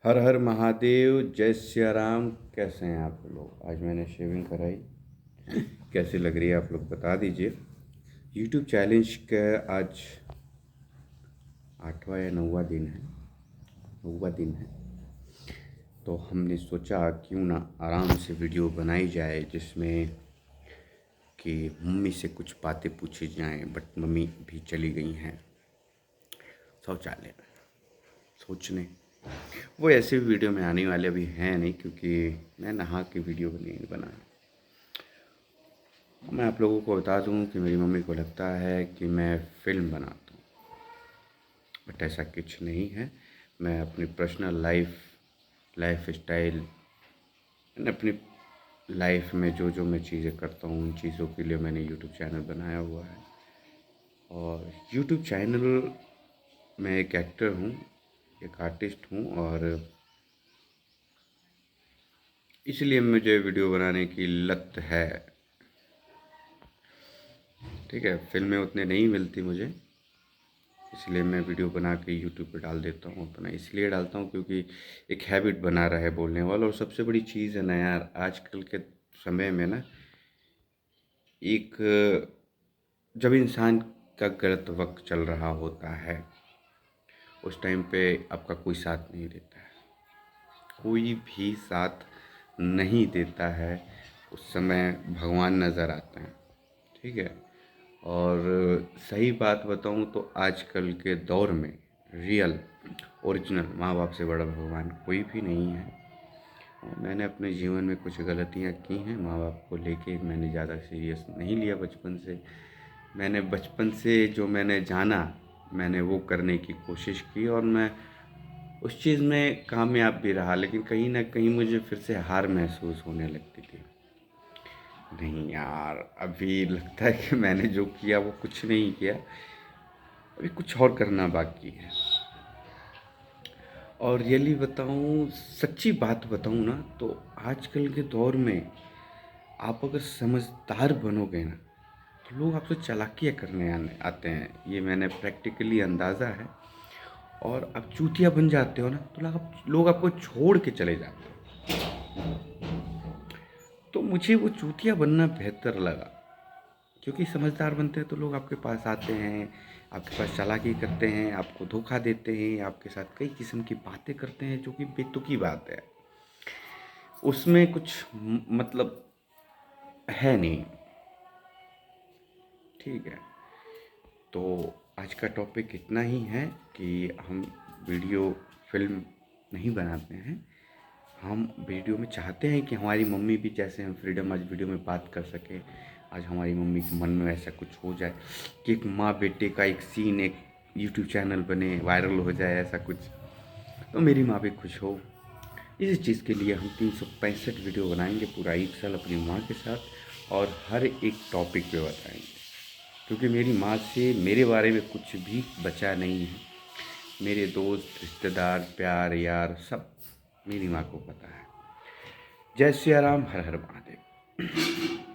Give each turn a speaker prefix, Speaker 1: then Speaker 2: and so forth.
Speaker 1: हर हर महादेव, जय सिया राम। कैसे हैं आप लोग? आज मैंने शेविंग कराई। कैसी लग रही है आप लोग बता दीजिए। यूट्यूब चैलेंज का आज 8वां या 9वां दिन है। 9वां दिन है। तो हमने सोचा क्यों ना आराम से वीडियो बनाई जाए जिसमें कि मम्मी से कुछ बातें पूछी जाएं। बट मम्मी भी चली गई हैं शौचालय सोचने। वो ऐसे वीडियो में आने वाले अभी हैं नहीं, क्योंकि मैं नहा के वीडियो नहीं बनाया। मैं आप लोगों को बता दूं कि मेरी मम्मी को लगता है कि मैं फ़िल्म बनाता हूं, बट ऐसा कुछ नहीं है। मैं अपनी पर्सनल लाइफ स्टाइल, अपनी लाइफ में जो जो मैं चीज़ें करता हूँ उन चीज़ों के लिए मैंने यूट्यूब चैनल बनाया हुआ है। और यूट्यूब चैनल, मैं एक एक्टर हूँ, एक आर्टिस्ट हूँ, और इसलिए मुझे वीडियो बनाने की लत है। ठीक है, फिल्में उतने नहीं मिलती मुझे, इसलिए मैं वीडियो बना के यूट्यूब पे डाल देता हूँ। अपना इसलिए डालता हूँ क्योंकि एक हैबिट बना रहा है बोलने वाला। और सबसे बड़ी चीज़ है ना यार, आजकल के समय में ना, एक जब इंसान का गलत वक्त चल रहा होता है उस टाइम पे आपका कोई साथ नहीं देता है, कोई भी साथ नहीं देता है। उस समय भगवान नज़र आते हैं। ठीक है। और सही बात बताऊं तो आजकल के दौर में रियल ओरिजिनल माँ बाप से बड़ा भगवान कोई भी नहीं है। और मैंने अपने जीवन में कुछ गलतियाँ की हैं, माँ बाप को लेके मैंने ज़्यादा सीरियस नहीं लिया बचपन से। मैंने बचपन से जो मैंने जाना, मैंने वो करने की कोशिश की, और मैं उस चीज़ में कामयाब भी रहा। लेकिन कहीं ना कहीं मुझे फिर से हार महसूस होने लगती थी। नहीं यार, अभी लगता है कि मैंने जो किया वो कुछ नहीं किया, अभी कुछ और करना बाकी है। और रियली बताऊँ, सच्ची बात बताऊँ ना, तो आजकल के दौर में आप अगर समझदार बनोगे ना तो लोग आपसे चालाकियाँ करने आने आते हैं। ये मैंने प्रैक्टिकली अंदाज़ा है। और आप चूतिया बन जाते हो ना तो लोग आपको छोड़ के चले जाते हो। तो मुझे वो चूतिया बनना बेहतर लगा, क्योंकि समझदार बनते हैं तो लोग आपके पास आते हैं, आपके पास चालाकी करते हैं, आपको धोखा देते हैं, आपके साथ कई किस्म की बातें करते हैं जो कि बेतुकी बात है। उसमें कुछ मतलब है नहीं। ठीक है। तो आज का टॉपिक इतना ही है कि हम वीडियो फिल्म नहीं बनाते हैं। हम वीडियो में चाहते हैं कि हमारी मम्मी भी, जैसे हम फ्रीडम आज वीडियो में बात कर सके, आज हमारी मम्मी के मन में ऐसा कुछ हो जाए कि एक माँ बेटे का एक सीन एक यूट्यूब चैनल बने, वायरल हो जाए ऐसा कुछ, तो मेरी माँ भी खुश हो। इस चीज़ के लिए हम 365 वीडियो बनाएंगे पूरा 1 साल अपनी माँ के साथ, और हर एक टॉपिक पे बताएंगे, क्योंकि मेरी माँ से मेरे बारे में कुछ भी बचा नहीं है। मेरे दोस्त, रिश्तेदार, प्यार, यार सब मेरी माँ को पता है। जय सिया राम, हर हर महादेव।